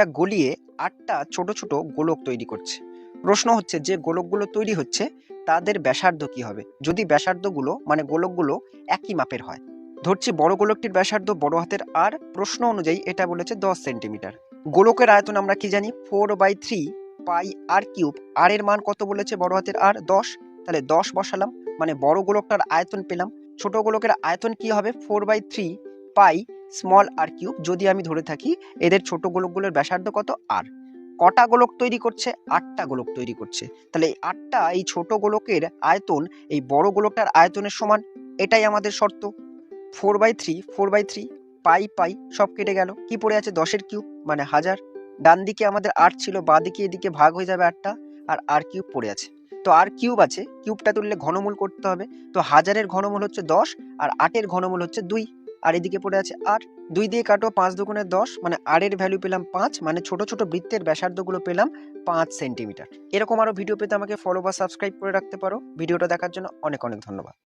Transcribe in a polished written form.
এটা গলিয়ে 8টা ছোট ছোট গোলক তৈরি করছে। প্রশ্ন হচ্ছে যে গোলকগুলো তৈরি হচ্ছে তাদের ব্যাসার্ধ কি হবে যদি ব্যাসার্ধগুলো মানে গোলকগুলো একই মাপের হয়। ধরছি বড় গোলকটির ব্যাসার্ধ বড় হাতের আর, প্রশ্ন অনুযায়ী এটা বলেছে 10 সেন্টিমিটার। গোলকের আয়তন আমরা কি জানি 4/3 পাই আর কিউব। আর এর মান কত বলেছে বড় হাতের আর 10, তাহলে 10 বসালাম, মানে বড় গোলকটার আয়তন পেলাম। ছোট গোলকের আয়তন কি হবে 4/3 পাই স্মল আর কিউব, যদি আমি ধরে থাকি এদের ছোট গোলকগুলোর ব্যাসার্ধ কত আর। কটা গোলক তৈরি করছে 8টা গোলক তৈরি করছে, তাহলে এই 8টা এই ছোট গোলকের আয়তন এই বড় গোলকটার আয়তনের সমান, এটাই আমাদের শর্ত। 4/3 পাই পাই সব কেটে গেল, কি পড়ে আছে 10-এর কিউব মানে 1000। ডান দিকে আমাদের 8 ছিল, বাঁ দিকে এদিকে ভাগ হয়ে যাবে 8টা, আর আর কিউব পড়ে আছে। তো আর কিউব আছে, কিউবটা তুললে ঘনমূল করতে হবে। তো 1000-এর ঘনমূল হচ্ছে 10 আর 8-এর ঘনমূল হচ্ছে 2, আর এদিকে পড়ে আছে 8। 2 দিয়ে কাটো, 5 দুগুণে 10, মানে আর এর ভ্যালু পেলাম 5, মানে ছোট ছোট বৃত্তের ব্যাসার্ধগুলো পেলাম 5 সেন্টিমিটার। এরকম আরো ভিডিও পেতে আমাকে ফলো বা সাবস্ক্রাইব করে রাখতে পারো। ভিডিওটা দেখার জন্য অনেক অনেক ধন্যবাদ।